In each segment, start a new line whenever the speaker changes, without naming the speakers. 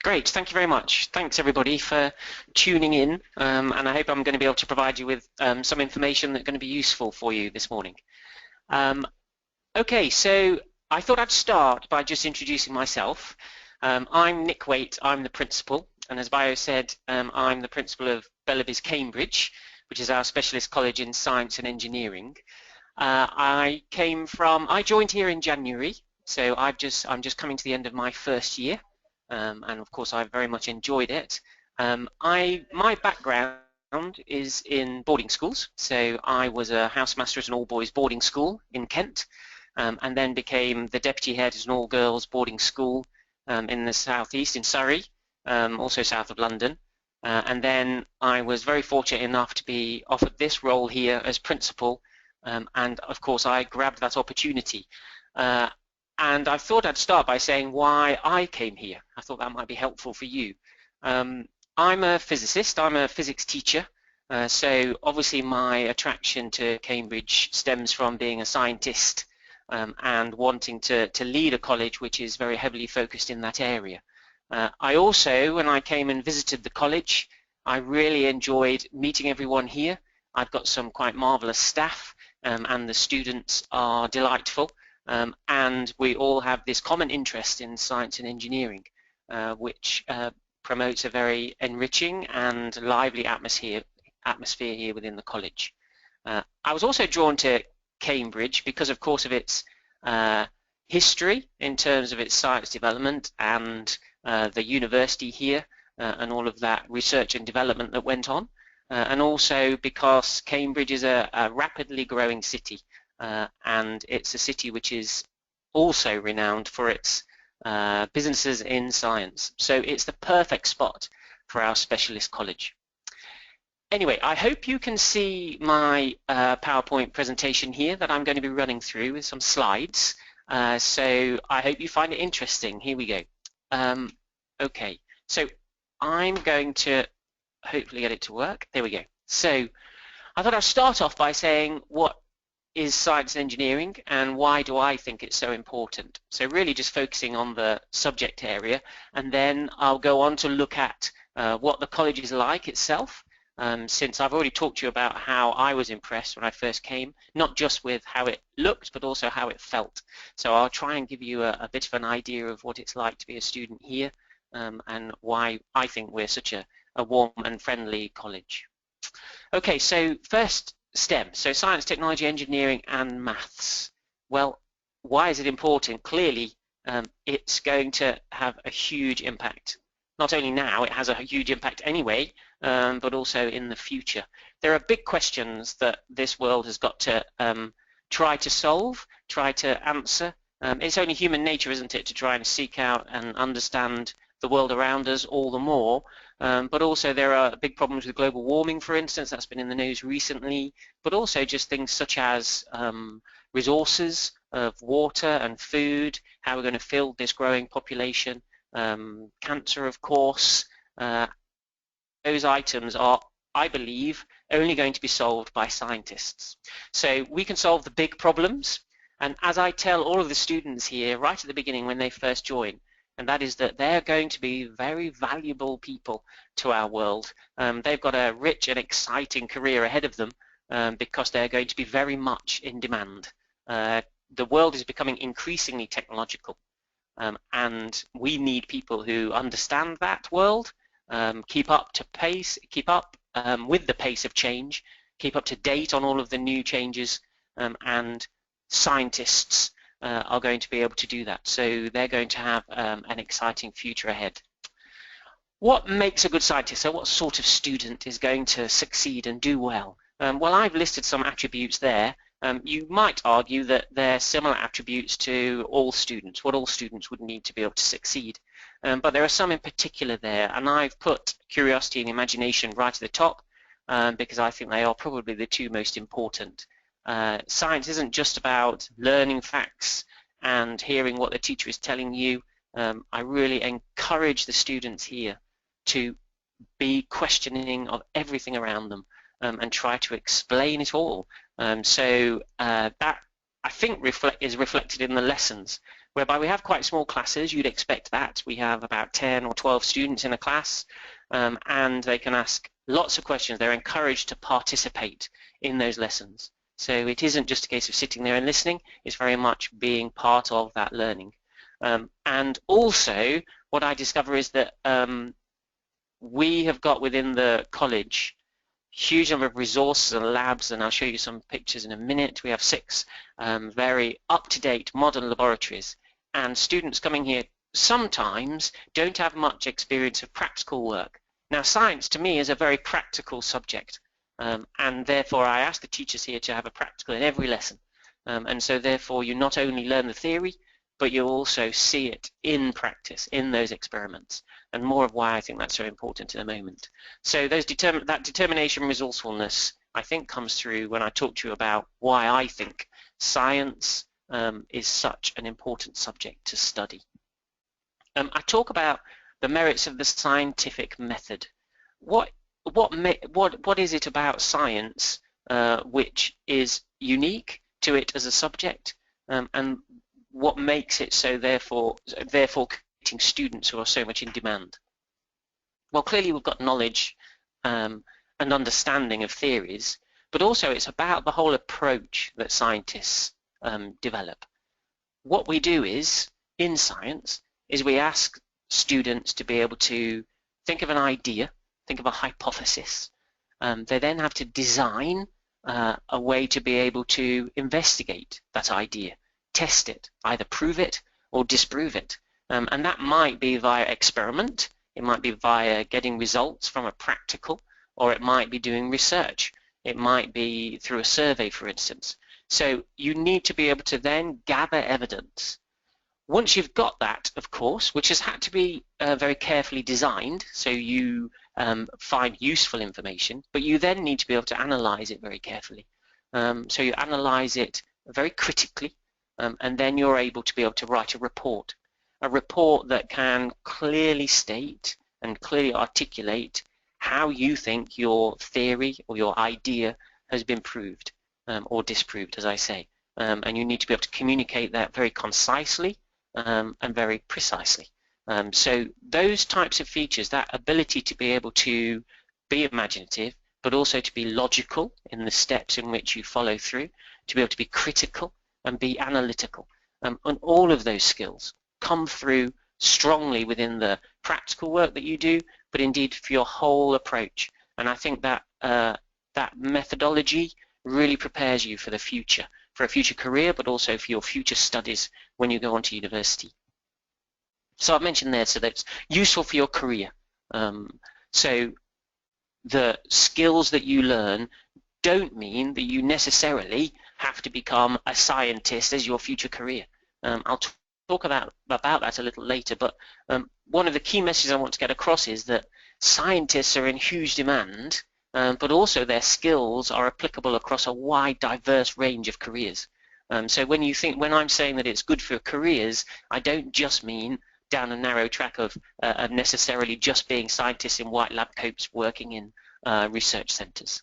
Great, thank you very much. Thanks everybody for tuning in, and I hope I'm going to be able to provide you with some information that's going to be useful for you this morning. Okay, so I thought I'd start by just introducing myself. I'm Nick Waite, I'm the principal, and as Bio said, I'm the principal of Bellerbys Cambridge, which is our specialist college in science and engineering. I joined here in January, so I'm just coming to the end of my first year. And of course I've very much enjoyed it. My background is in boarding schools, so I was a housemaster at an all-boys boarding school in Kent, and then became the deputy head at an all-girls boarding school in the southeast in Surrey, also south of London, and then I was very fortunate enough to be offered this role here as principal, and of course I grabbed that opportunity. And I thought I'd start by saying why I came here. I thought that might be helpful for you. I'm a physicist, I'm a physics teacher, so obviously my attraction to Cambridge stems from being a scientist and wanting to lead a college which is very heavily focused in that area. I also, when I came and visited the college, I really enjoyed meeting everyone here. I've got some quite marvellous staff, and the students are delightful. And we all have this common interest in science and engineering, which promotes a very enriching and lively atmosphere here within the college. I was also drawn to Cambridge because, of course, of its history in terms of its science development and the university here and all of that research and development that went on, and also because Cambridge is a rapidly growing city. And it's a city which is also renowned for its businesses in science. So it's the perfect spot for our specialist college. Anyway, I hope you can see my PowerPoint presentation here that I'm going to be running through with some slides. So I hope you find it interesting. Here we go. Okay, so I'm going to hopefully get it to work. There we go. So I thought I'd start off by saying what is science and engineering and why do I think it's so important. So really just focusing on the subject area, and then I'll go on to look at what the college is like itself, since I've already talked to you about how I was impressed when I first came, not just with how it looked but also how it felt. So I'll try and give you a bit of an idea of what it's like to be a student here, and why I think we're such a warm and friendly college. Okay, so first, STEM, so science, technology, engineering and maths. Well, why is it important? Clearly, it's going to have a huge impact. Not only now, it has a huge impact anyway, but also in the future. There are big questions that this world has got to try to solve, try to answer. It's only human nature, isn't it, to try and seek out and understand the world around us all the more. But also there are big problems with global warming, for instance, that's been in the news recently, but also just things such as resources of water and food, how we're going to fill this growing population, cancer, of course. Those items are, I believe, only going to be solved by scientists. So we can solve the big problems, and as I tell all of the students here right at the beginning when they first join, and that is that they're going to be very valuable people to our world. They've got a rich and exciting career ahead of them because they're going to be very much in demand. The world is becoming increasingly technological, and we need people who understand that world, keep up to pace, keep up with the pace of change, keep up to date on all of the new changes, and scientists are going to be able to do that. So they're going to have an exciting future ahead. What makes a good scientist? So what sort of student is going to succeed and do well? Well, I've listed some attributes there. You might argue that they're similar attributes to all students, what all students would need to be able to succeed. But there are some in particular there, and I've put curiosity and imagination right at the top because I think they are probably the two most important. Science isn't just about learning facts and hearing what the teacher is telling you. I really encourage the students here to be questioning of everything around them and try to explain it all. So that, I think, is reflected in the lessons. whereby we have quite small classes. You'd expect that. We have about 10 or 12 students in a class, and they can ask lots of questions. They're encouraged to participate in those lessons. So it isn't just a case of sitting there and listening, it's very much being part of that learning. And also, what I discover is that we have got within the college huge number of resources and labs, and I'll show you some pictures in a minute. We have 6 very up-to-date modern laboratories, and students coming here sometimes don't have much experience of practical work. Now, science to me is a very practical subject, and therefore I ask the teachers here to have a practical in every lesson, and so therefore you not only learn the theory, but you also see it in practice, in those experiments, and more of why I think that's so important in a moment. So that determination, resourcefulness, I think comes through when I talk to you about why I think science is such an important subject to study. I talk about the merits of the scientific method. What is it about science which is unique to it as a subject, and what makes it so therefore creating students who are so much in demand? Well, clearly we've got knowledge and understanding of theories, but also it's about the whole approach that scientists develop. What we do is, in science, is we ask students to be able to think of an idea, think of a hypothesis. They then have to design a way to be able to investigate that idea, test it, either prove it or disprove it. And that might be via experiment, it might be via getting results from a practical, or it might be doing research. It might be through a survey, for instance. So you need to be able to then gather evidence. Once you've got that, of course, which has had to be very carefully designed, so you find useful information, but you then need to be able to analyze it very carefully. So you analyze it very critically, and then you're able to be able to write a report that can clearly state and clearly articulate how you think your theory or your idea has been proved or disproved, as I say. And you need to be able to communicate that very concisely and very precisely. So those types of features, that ability to be able to be imaginative, but also to be logical in the steps in which you follow through, to be able to be critical and be analytical, and all of those skills come through strongly within the practical work that you do, but indeed for your whole approach. And I think that that methodology really prepares you for the future, for a future career, but also for your future studies when you go on to university. So I've mentioned there, so that's useful for your career. So the skills that you learn don't mean that you necessarily have to become a scientist as your future career. I'll talk about that a little later, but one of the key messages I want to get across is that scientists are in huge demand, but also their skills are applicable across a wide, diverse range of careers. So when I'm saying that it's good for careers, I don't just mean down a narrow track of necessarily just being scientists in white lab coats working in research centres.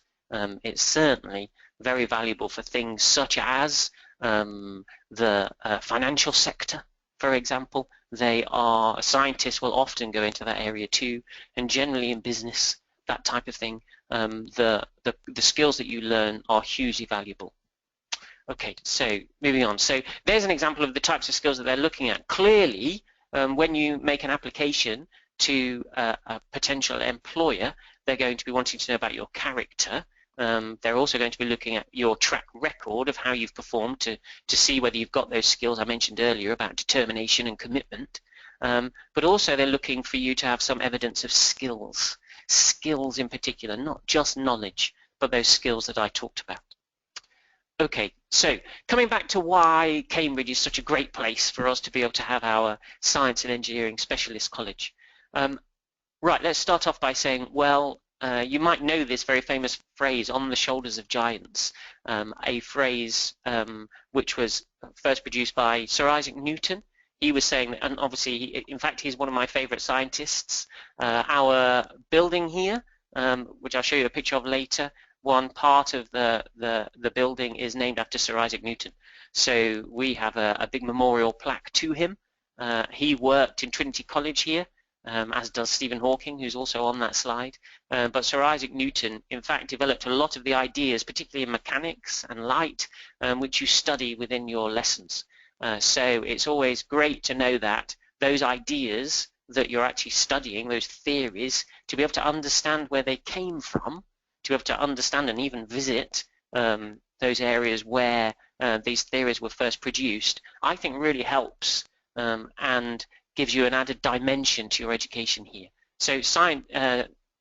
It's certainly very valuable for things such as the financial sector, for example. Scientists will often go into that area too, and generally in business, that type of thing, the skills that you learn are hugely valuable. Okay, so moving on. So there's an example of the types of skills that they're looking at. Clearly, when you make an application to a potential employer, they're going to be wanting to know about your character. They're also going to be looking at your track record of how you've performed to see whether you've got those skills I mentioned earlier about determination and commitment. But also they're looking for you to have some evidence of skills in particular, not just knowledge, but those skills that I talked about. Okay, so coming back to why Cambridge is such a great place for us to be able to have our science and engineering specialist college. Right, let's start off by saying, well, you might know this very famous phrase, on the shoulders of giants, a phrase which was first produced by Sir Isaac Newton. He was saying, and obviously, in fact, he's one of my favorite scientists. Our building here, which I'll show you a picture of later, one part of the building is named after Sir Isaac Newton. So we have a big memorial plaque to him. He worked in Trinity College here, as does Stephen Hawking, who's also on that slide. But Sir Isaac Newton, in fact, developed a lot of the ideas, particularly in mechanics and light, which you study within your lessons. So it's always great to know that those ideas that you're actually studying, those theories, to be able to understand where they came from, to be able to understand and even visit those areas where these theories were first produced, I think really helps and gives you an added dimension to your education here. So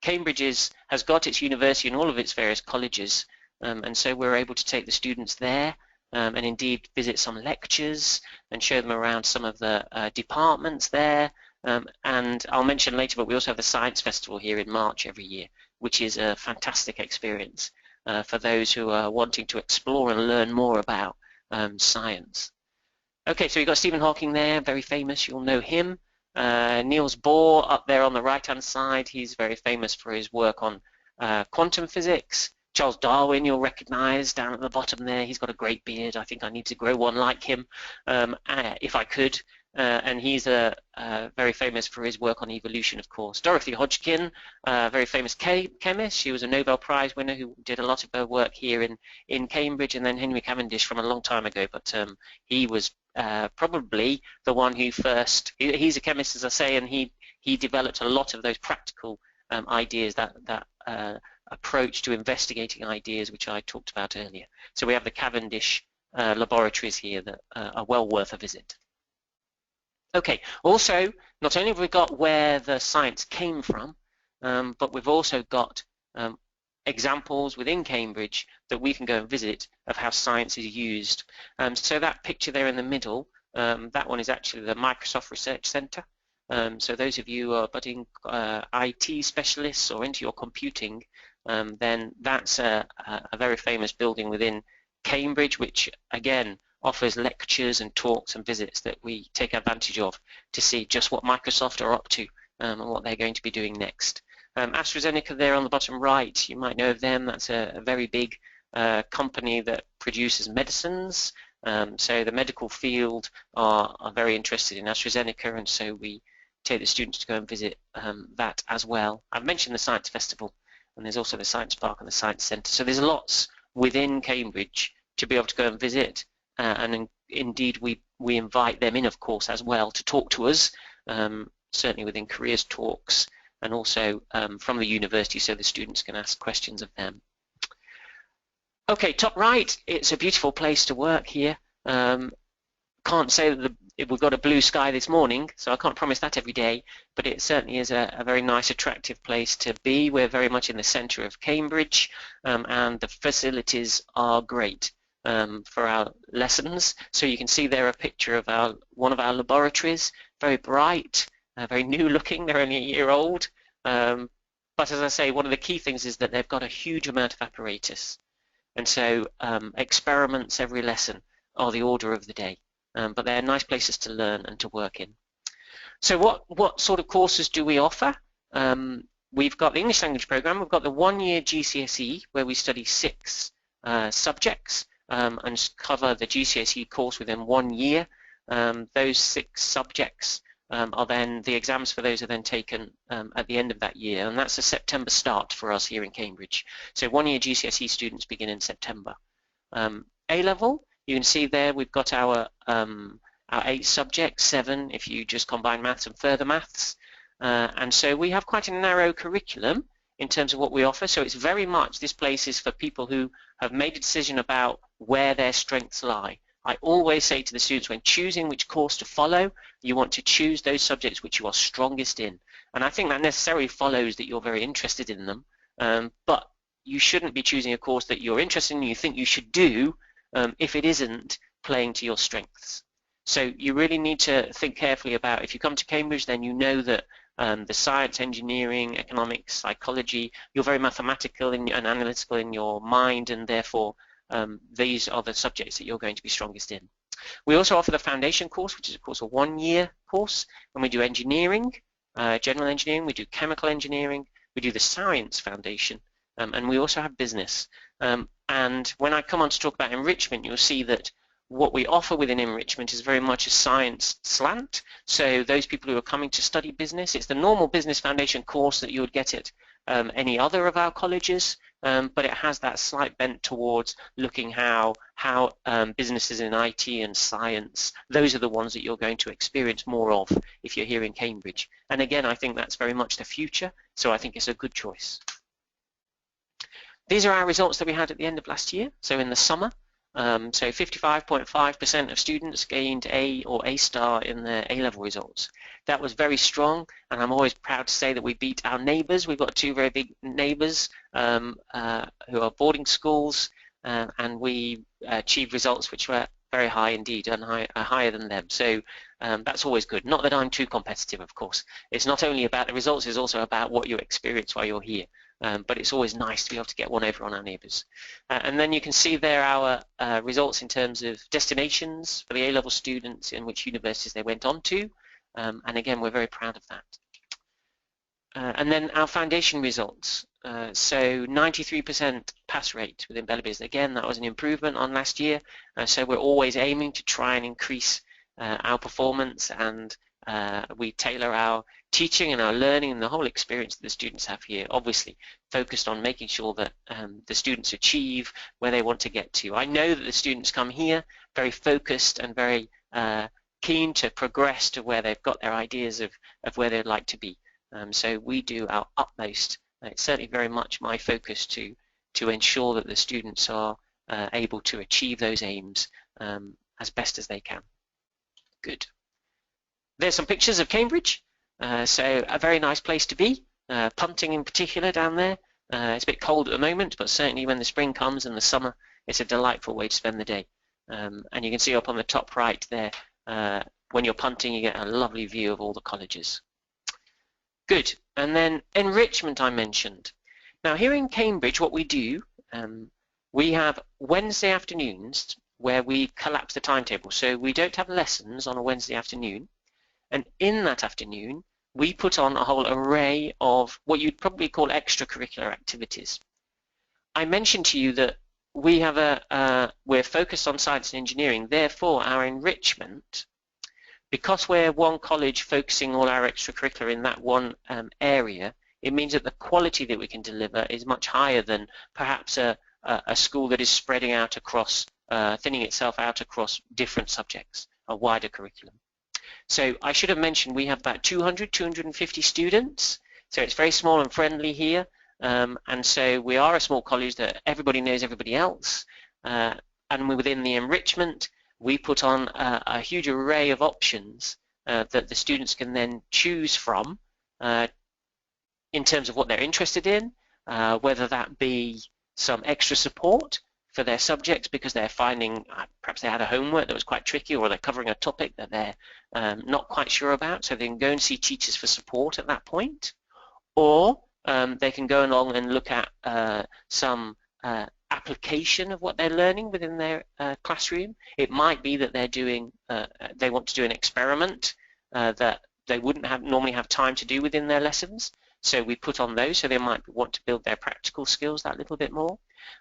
Cambridge has got its university and all of its various colleges, and so we're able to take the students there and indeed visit some lectures and show them around some of the departments there. And I'll mention later, but we also have the Science Festival here in March every year, which is a fantastic experience for those who are wanting to explore and learn more about science. Okay, so you've got Stephen Hawking there, very famous, you'll know him. Niels Bohr up there on the right-hand side, he's very famous for his work on quantum physics. Charles Darwin, you'll recognize down at the bottom there, he's got a great beard. I think I need to grow one like him if I could. And he's very famous for his work on evolution, of course. Dorothy Hodgkin, very famous chemist. She was a Nobel Prize winner who did a lot of her work here in Cambridge, and then Henry Cavendish from a long time ago, but he was probably the one who first, he's a chemist, as I say, and he developed a lot of those practical ideas, that approach to investigating ideas, which I talked about earlier. So we have the Cavendish laboratories here that are well worth a visit. Okay, also, not only have we got where the science came from, but we've also got examples within Cambridge that we can go and visit of how science is used. So that picture there in the middle, that one is actually the Microsoft Research Centre. So those of you who are budding IT specialists or into your computing, then that's a very famous building within Cambridge, which again offers lectures and talks and visits that we take advantage of to see just what Microsoft are up to and what they're going to be doing next. AstraZeneca there on the bottom right, you might know of them. That's a very big company that produces medicines. So the medical field are very interested in AstraZeneca, and so we take the students to go and visit that as well. I've mentioned the Science Festival, and there's also the Science Park and the Science Centre. So there's lots within Cambridge to be able to go and visit. And indeed we invite them in, of course, as well to talk to us, certainly within careers talks, and also from the university, so the students can ask questions of them. Okay, top right, it's a beautiful place to work here. Can't say that we've got a blue sky this morning, so I can't promise that every day, but it certainly is a very nice, attractive place to be. We're very much in the centre of Cambridge, and the facilities are great for our lessons. So you can see there a picture of one of our laboratories, very bright, very new looking. They're only a year old, but as I say, one of the key things is that they've got a huge amount of apparatus, and so experiments every lesson are the order of the day, but they're nice places to learn and to work in. So what sort of courses do we offer? We've got the English language program. We've got the one-year GCSE where we study 6 subjects and cover the GCSE course within 1 year. Those 6 subjects are then, the exams for those are then taken at the end of that year, and that's a September start for us here in Cambridge. So 1 year GCSE students begin in September. A-level, you can see there we've got our 8 subjects, 7 if you just combine maths and further maths, and so we have quite a narrow curriculum in terms of what we offer. So it's very much, this place is for people who have made a decision about where their strengths lie. I always say to the students, when choosing which course to follow, you want to choose those subjects which you are strongest in. And I think that necessarily follows that you're very interested in them, but you shouldn't be choosing a course that you're interested in and you think you should do if it isn't playing to your strengths. So you really need to think carefully about, if you come to Cambridge, then you know that the science, engineering, economics, psychology, you're very mathematical and analytical in your mind, and therefore these are the subjects that you're going to be strongest in. We also offer the foundation course, which is of course a 1 year course, and we do engineering, general engineering, we do chemical engineering, we do the science foundation, and we also have business. And when I come on to talk about enrichment, you'll see that what we offer within enrichment is very much a science slant. So those people who are coming to study business, it's the normal business foundation course that you would get at any other of our colleges, but it has that slight bent towards looking how businesses in IT and science, those are the ones that you're going to experience more of if you're here in Cambridge. And again, I think that's very much the future, so I think it's a good choice. These are our results that we had at the end of last year, so in the summer. So 55.5% of students gained A or A star in their A-level results. That was very strong, and I'm always proud to say that we beat our neighbours. We've got two very big neighbours who are boarding schools, and we achieved results which were very high indeed, and higher than them. So that's always good. Not that I'm too competitive, of course. It's not only about the results, it's also about what you experience while you're here. But it's always nice to be able to get one over on our neighbours. And then you can see there our results in terms of destinations for the A-level students in which universities they went on to. And again, we're very proud of that. And then our foundation results. So 93% pass rate within Bellerbys. Again, that was an improvement on last year. So we're always aiming to try and increase our performance, and we tailor our teaching and our learning and the whole experience that the students have here, obviously focused on making sure that the students achieve where they want to get to. I know that the students come here very focused and very keen to progress to where they've got their ideas of where they'd like to be. So we do our utmost. It's certainly very much my focus to ensure that the students are able to achieve those aims as best as they can. Good. There's some pictures of Cambridge. So a very nice place to be, punting in particular down there. It's a bit cold at the moment, but certainly when the spring comes and the summer, it's a delightful way to spend the day. And you can see up on the top right there, when you're punting, you get a lovely view of all the colleges. Good. And then enrichment I mentioned. Now here in Cambridge, what we do, we have Wednesday afternoons where we collapse the timetable. So we don't have lessons on a Wednesday afternoon. And in that afternoon, we put on a whole array of what you'd probably call extracurricular activities. I mentioned to you that we have we're focused on science and engineering, therefore our enrichment, because we're one college focusing all our extracurricular in that one area, it means that the quality that we can deliver is much higher than perhaps a school that is spreading out across, thinning itself out across different subjects, a wider curriculum. So I should have mentioned we have about 250 students, so it's very small and friendly here, and so we are a small college that everybody knows everybody else, and within the enrichment we put on a huge array of options that the students can then choose from in terms of what they're interested in, whether that be some extra support for their subjects because they're finding perhaps they had a homework that was quite tricky, or they're covering a topic that they're not quite sure about, so they can go and see teachers for support at that point, or they can go along and look at some application of what they're learning within their classroom. It might be that they're doing, they want to do an experiment that they wouldn't normally have time to do within their lessons, so we put on those, so they might want to build their practical skills that little bit more.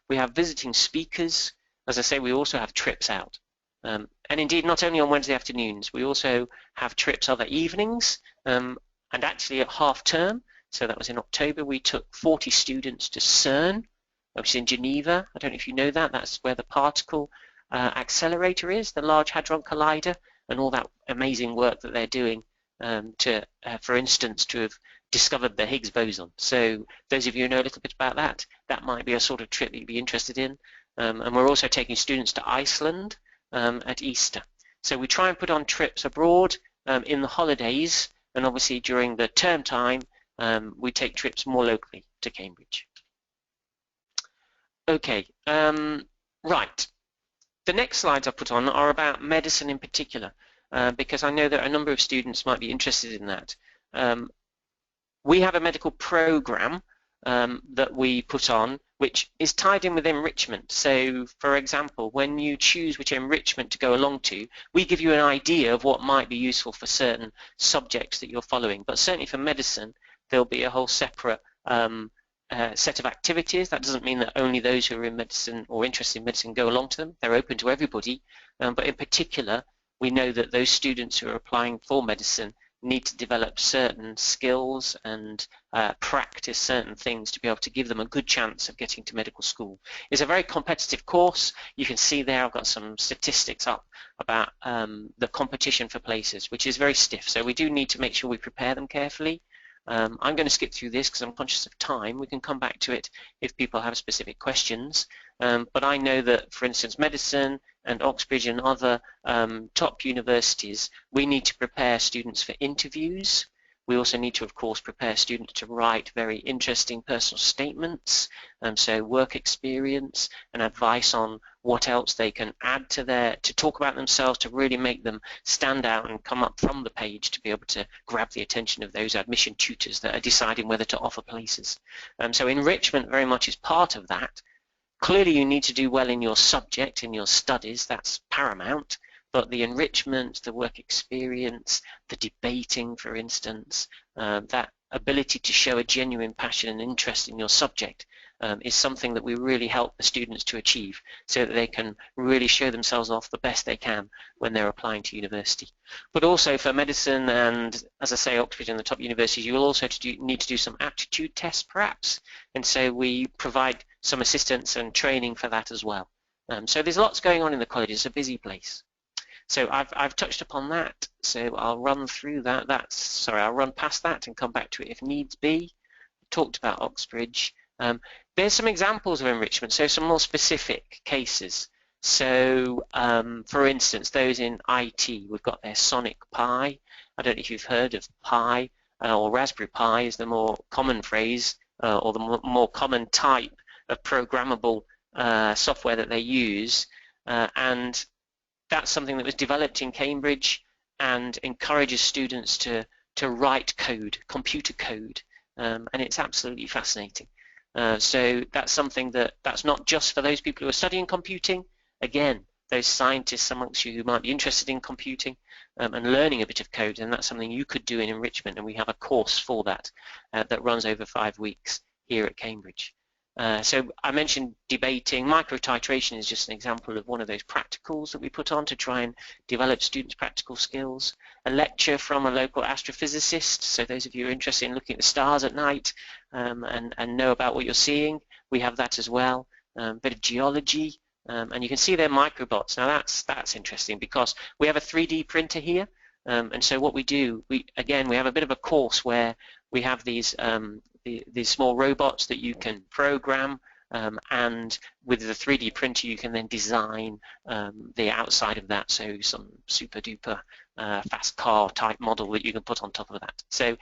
We have visiting speakers. As I say, we also have trips out. And indeed, not only on Wednesday afternoons, we also have trips other evenings, and actually at half term, so that was in October, we took 40 students to CERN, which is in Geneva. I don't know if you know that. That's where the particle accelerator is, the Large Hadron Collider, and all that amazing work that they're doing for instance, to have discovered the Higgs boson. So those of you who know a little bit about that, that might be a sort of trip that you'd be interested in. And we're also taking students to Iceland at Easter. So we try and put on trips abroad in the holidays, and obviously during the term time, we take trips more locally to Cambridge. Okay, right. The next slides I've put on are about medicine in particular, because I know that a number of students might be interested in that. We have a medical program that we put on, which is tied in with enrichment. So, for example, when you choose which enrichment to go along to, we give you an idea of what might be useful for certain subjects that you're following. But certainly for medicine, there'll be a whole separate set of activities. That doesn't mean that only those who are in medicine or interested in medicine go along to them. They're open to everybody, but in particular, we know that those students who are applying for medicine need to develop certain skills and practice certain things to be able to give them a good chance of getting to medical school. It's a very competitive course. You can see there I've got some statistics up about the competition for places, which is very stiff. So we do need to make sure we prepare them carefully. I'm going to skip through this because I'm conscious of time. We can come back to it if people have specific questions. But I know that, for instance, medicine and Oxbridge and other top universities, we need to prepare students for interviews. We also need to, of course, prepare students to write very interesting personal statements, so work experience and advice on what else they can add to talk about themselves, to really make them stand out and come up from the page to be able to grab the attention of those admission tutors that are deciding whether to offer places. So enrichment very much is part of that. Clearly you need to do well in your subject, in your studies, that's paramount, but the enrichment, the work experience, the debating, for instance, that ability to show a genuine passion and interest in your subject is something that we really help the students to achieve so that they can really show themselves off the best they can when they're applying to university. But also for medicine and, as I say, Oxford and the top universities, you will also need to do some aptitude tests perhaps, and so we provide some assistance and training for that as well. So there's lots going on in the college. It's a busy place. So I've touched upon that, so I'll run through that. I'll run past that and come back to it if needs be. Talked about Oxbridge. There's some examples of enrichment, so some more specific cases. So, for instance, those in IT, we've got their Sonic Pi. I don't know if you've heard of Pi, or Raspberry Pi is the more common phrase, or the more common type of programmable software that they use, and that's something that was developed in Cambridge and encourages students to write code, computer code, and it's absolutely fascinating. So that's something that's not just for those people who are studying computing. Again, those scientists amongst you who might be interested in computing and learning a bit of code, and that's something you could do in enrichment, and we have a course for that that runs over 5 weeks here at Cambridge. So I mentioned debating. Microtitration is just an example of one of those practicals that we put on to try and develop students' practical skills. A lecture from a local astrophysicist, so those of you who are interested in looking at the stars at night and know about what you're seeing, we have that as well. A bit of geology, and you can see they're microbots. Now that's interesting because we have a 3D printer here, and so what we do, we have a bit of a course where we have these small robots that you can program, and with the 3D printer you can then design the outside of that, so some super duper fast car type model that you can put on top of that. So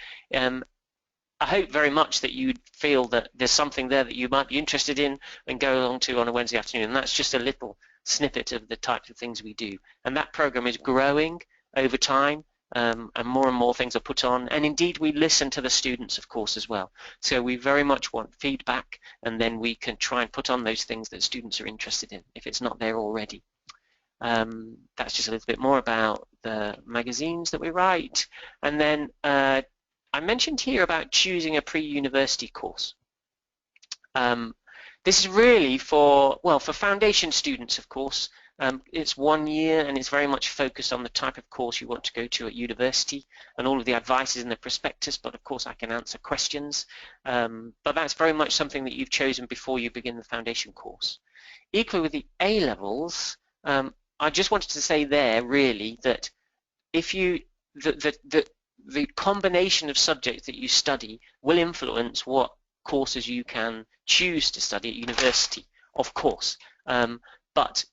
I hope very much that you feel that there's something there that you might be interested in and go along to on a Wednesday afternoon, and that's just a little snippet of the types of things we do. And that program is growing over time, and more things are put on, and indeed we listen to the students, of course, as well. So we very much want feedback, and then we can try and put on those things that students are interested in if it's not there already. That's just a little bit more about the magazines that we write. And then I mentioned here about choosing a pre-university course. This is really for foundation students, of course. It's 1 year and it's very much focused on the type of course you want to go to at university, and all of the advice is in the prospectus, but of course I can answer questions. But that's very much something that you've chosen before you begin the foundation course. Equally with the A-levels, I just wanted to say there really that if you the combination of subjects that you study will influence what courses you can choose to study at university, of course. But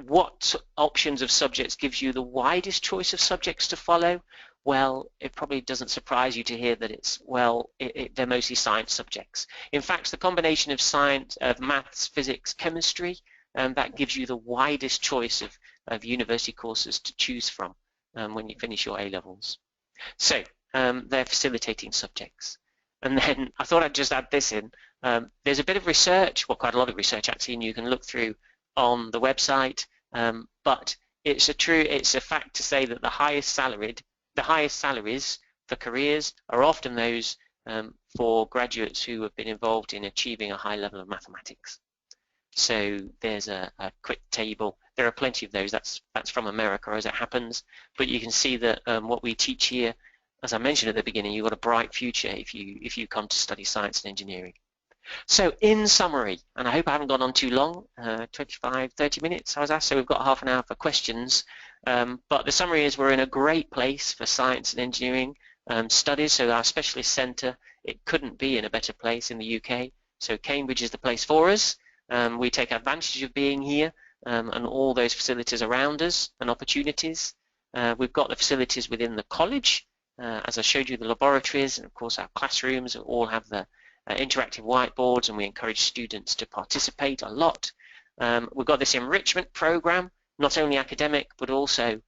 what options of subjects gives you the widest choice of subjects to follow? Well, it probably doesn't surprise you to hear that they're mostly science subjects. In fact, the combination of science, of maths, physics, chemistry, that gives you the widest choice of university courses to choose from when you finish your A-levels. So they're facilitating subjects. And then I thought I'd just add this in. There's a bit of research, well, quite a lot of research actually, and you can look through on the website, but it's a fact to say that the highest salaries for careers are often those for graduates who have been involved in achieving a high level of mathematics. So there's a quick table. There are plenty of those. That's from America as it happens. But you can see that what we teach here, as I mentioned at the beginning, you've got a bright future if you come to study science and engineering. So in summary, and I hope I haven't gone on too long, 25, 30 minutes I was asked, so we've got half an hour for questions. But the summary is we're in a great place for science and engineering studies. So our specialist centre, it couldn't be in a better place in the UK. So Cambridge is the place for us. We take advantage of being here and all those facilities around us and opportunities. We've got the facilities within the college, as I showed you, the laboratories, and of course our classrooms all have the interactive whiteboards, and we encourage students to participate a lot. We've got this enrichment program, not only academic but also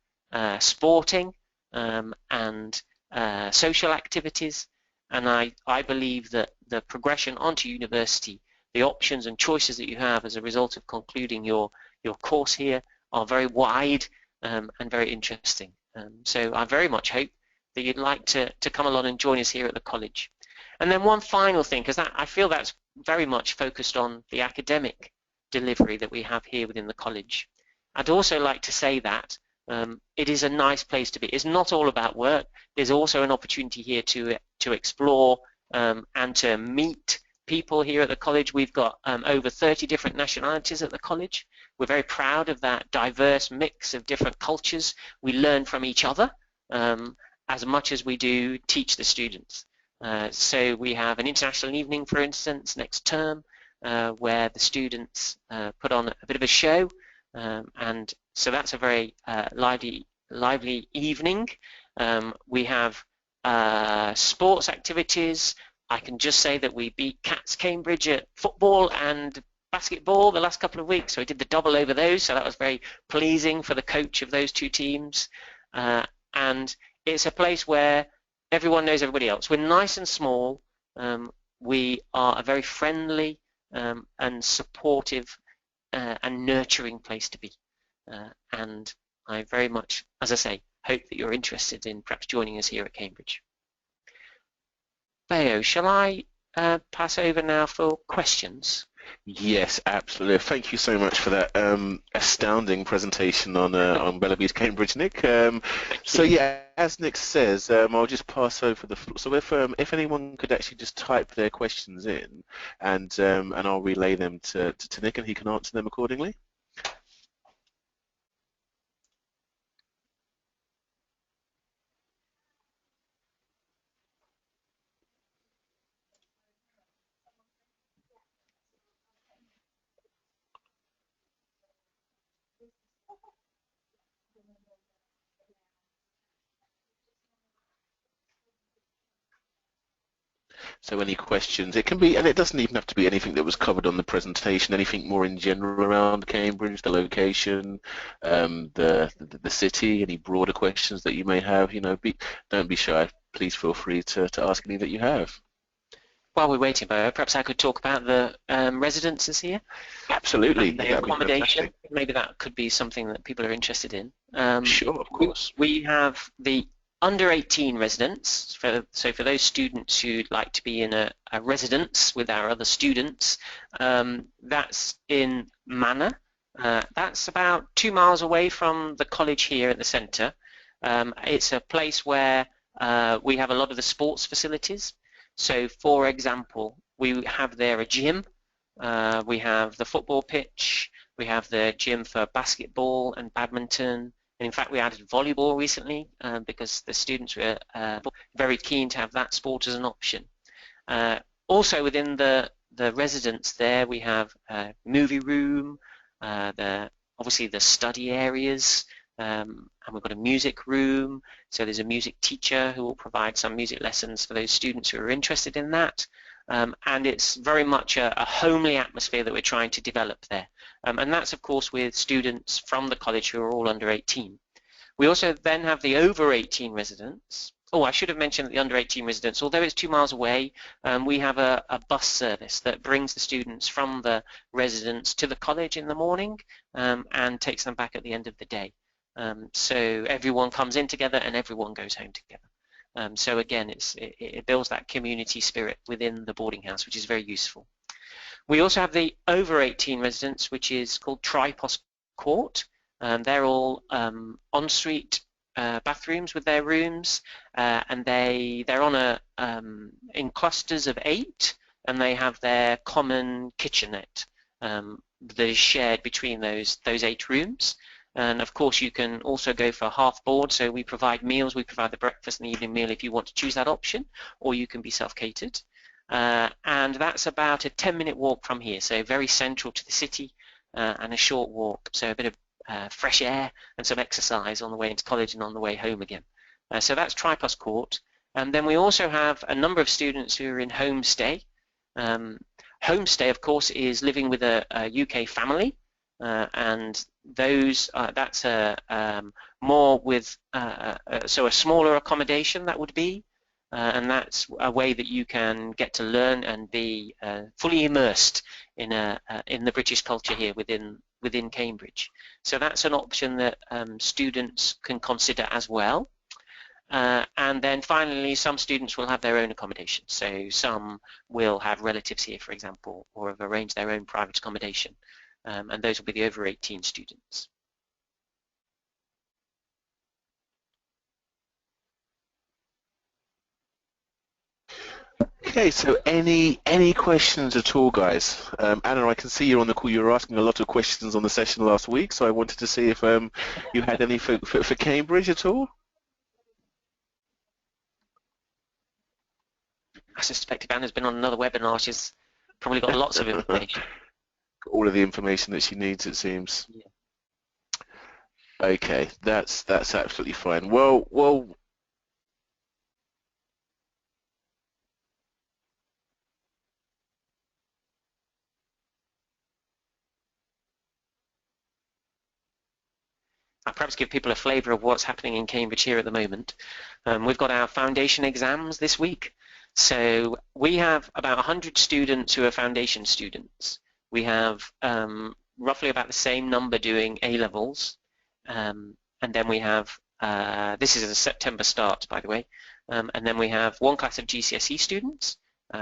sporting and social activities, and I believe that the progression onto university, the options and choices that you have as a result of concluding your course here are very wide and very interesting. So I very much hope that you'd like to come along and join us here at the college. And then one final thing, because I feel that's very much focused on the academic delivery that we have here within the college. I'd also like to say that it is a nice place to be. It's not all about work. There's also an opportunity here to explore and to meet people here at the college. We've got over 30 different nationalities at the college. We're very proud of that diverse mix of different cultures. We learn from each other as much as we do teach the students. So we have an international evening, for instance, next term, where the students put on a bit of a show, and so that's a very lively evening. We have sports activities. I can just say that we beat Cats Cambridge at football and basketball the last couple of weeks, so we did the double over those, so that was very pleasing for the coach of those two teams. And it's a place where everyone knows everybody else. We're nice and small. We are a very friendly and supportive and nurturing place to be. And I very much, as I say, hope that you're interested in perhaps joining us here at Cambridge. Bayo, shall I pass over now for questions?
Yes, absolutely. Thank you so much for that astounding presentation on Bellerbys Cambridge, Nick. So yeah, as Nick says, I'll just pass over the floor. So if anyone could actually just type their questions in, and I'll relay them to Nick, and he can answer them accordingly. So any questions? It can be, and it doesn't even have to be anything that was covered on the presentation. Anything more in general around Cambridge, the location, the city. Any broader questions that you may have? You know, don't be shy. Please feel free to ask any that you have.
While we're waiting, perhaps I could talk about the residences here.
Absolutely.
The accommodation. Maybe that could be something that people are interested in.
Sure, of course.
We have the under 18 residents, so for those students who'd like to be in a residence with our other students, that's in Manor. That's about 2 miles away from the college here at the centre. It's a place where we have a lot of the sports facilities. So for example, we have there a gym, we have the football pitch, we have the gym for basketball and badminton. And in fact, we added volleyball recently because the students were very keen to have that sport as an option. Also within the residence there, we have a movie room, obviously the study areas, and we've got a music room. So there's a music teacher who will provide some music lessons for those students who are interested in that. And it's very much a homely atmosphere that we're trying to develop there. And that's, of course, with students from the college who are all under 18. We also then have the over 18 residents. Oh, I should have mentioned that the under 18 residents, although it's 2 miles away, we have a bus service that brings the students from the residence to the college in the morning and takes them back at the end of the day. So everyone comes in together and everyone goes home together. So again, it builds that community spirit within the boarding house, which is very useful. We also have the over 18 residents, which is called Tripos Court. They're all ensuite bathrooms with their rooms, and they're on in clusters of 8, and they have their common kitchenette that is shared between those 8 rooms. And of course you can also go for half board, so we provide meals, we provide the breakfast and the evening meal if you want to choose that option, or you can be self-catered. And that's about a 10-minute walk from here, so very central to the city, and a short walk, so a bit of fresh air and some exercise on the way into college and on the way home again. So that's Tripos Court. And then we also have a number of students who are in homestay. Homestay, of course, is living with a UK family, and those that's more with so a smaller accommodation that would be, and that's a way that you can get to learn and be fully immersed in the British culture here within Cambridge. So that's an option that students can consider as well. And then finally, some students will have their own accommodation. So some will have relatives here, for example, or have arranged their own private accommodation. And those will be the over 18 students.
Okay, so any questions at all, guys? Anna, I can see you're on the call. You were asking a lot of questions on the session last week, so I wanted to see if you had any for Cambridge at all.
I suspect if Anna's been on another webinar, she's probably got lots of information.
All of the information that she needs, it seems.
Yeah.
Okay, that's absolutely fine. Well.
I'll perhaps give people a flavour of what's happening in Cambridge here at the moment. We've got our foundation exams this week. So we have about 100 students who are foundation students. We have roughly about the same number doing A-levels. And then we have, this is a September start, by the way. And then we have one class of GCSE students,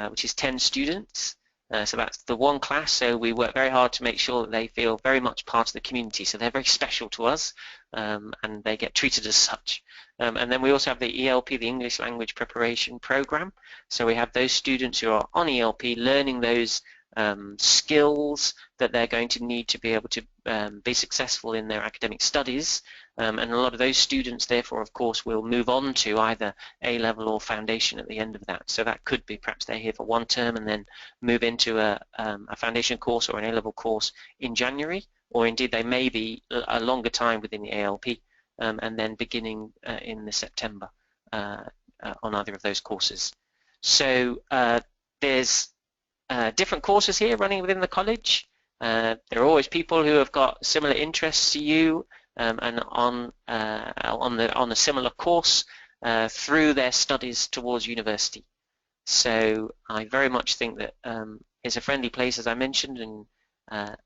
which is 10 students. So that's the one class, so we work very hard to make sure that they feel very much part of the community. So they're very special to us, and they get treated as such. And then we also have the ELP, the English Language Preparation Program. So we have those students who are on ELP learning those skills that they're going to need to be able to be successful in their academic studies. And a lot of those students, therefore, of course, will move on to either A-level or foundation at the end of that. So that could be perhaps they're here for one term and then move into a foundation course or an A-level course in January, or indeed they may be a longer time within the ALP and then beginning in the September on either of those courses. So there's different courses here running within the college. There are always people who have got similar interests to you and on a similar course through their studies towards university. So I very much think that it's a friendly place, as I mentioned, and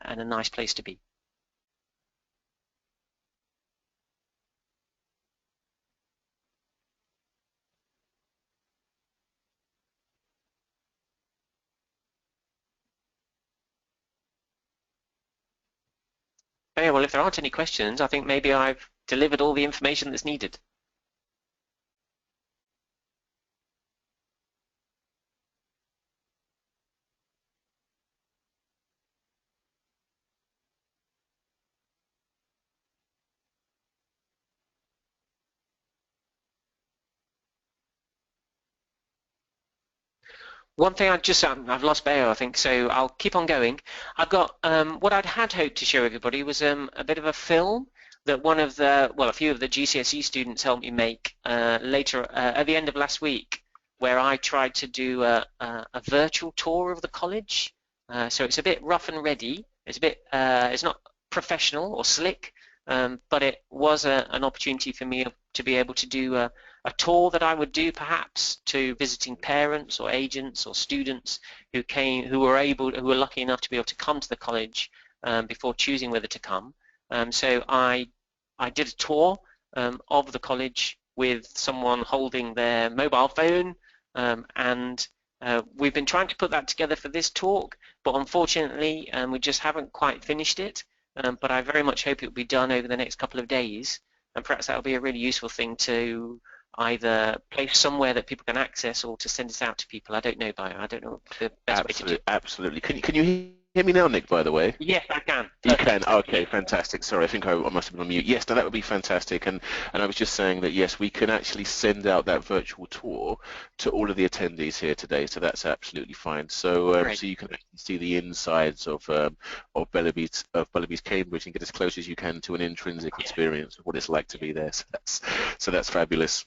a nice place to be. Yeah, well, if there aren't any questions, I think maybe I've delivered all the information that's needed. One thing I've lost Bayo, I think, so I'll keep on going. I've got what I'd had hoped to show everybody was a bit of a film that a few of the GCSE students helped me make later at the end of last week, where I tried to do a virtual tour of the college. So it's a bit rough and ready. It's a bit, it's not professional or slick, but it was an opportunity for me to be able to do a tour that I would do perhaps to visiting parents or agents or students who were lucky enough to be able to come to the college before choosing whether to come. So I did a tour of the college with someone holding their mobile phone, and we've been trying to put that together for this talk, but unfortunately we just haven't quite finished it, but I very much hope it will be done over the next couple of days, and perhaps that will be a really useful thing to either place somewhere that people can access or to send it out to people. I don't know, Bio. I don't know the best way to do it.
Absolutely. Can you hear me now, Nick, by the way?
Yes, I can.
You can. Okay, fantastic. Sorry, I think I must have been on mute. Yes, no, that would be fantastic. And I was just saying that, yes, we can actually send out that virtual tour to all of the attendees here today, so that's absolutely fine. So so you can actually see the insides of Bellerbys Cambridge and get as close as you can to an intrinsic experience of what it's like to be there. So that's fabulous.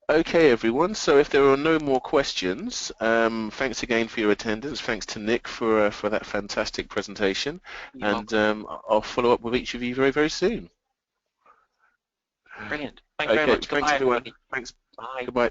Okay, everyone, so if there are no more questions, thanks again for your attendance. Thanks to Nick for that fantastic presentation. And I'll follow up with each of you very, very soon.
Brilliant. Thank you very much.
Thanks, everyone. Thanks.
Bye.
Goodbye.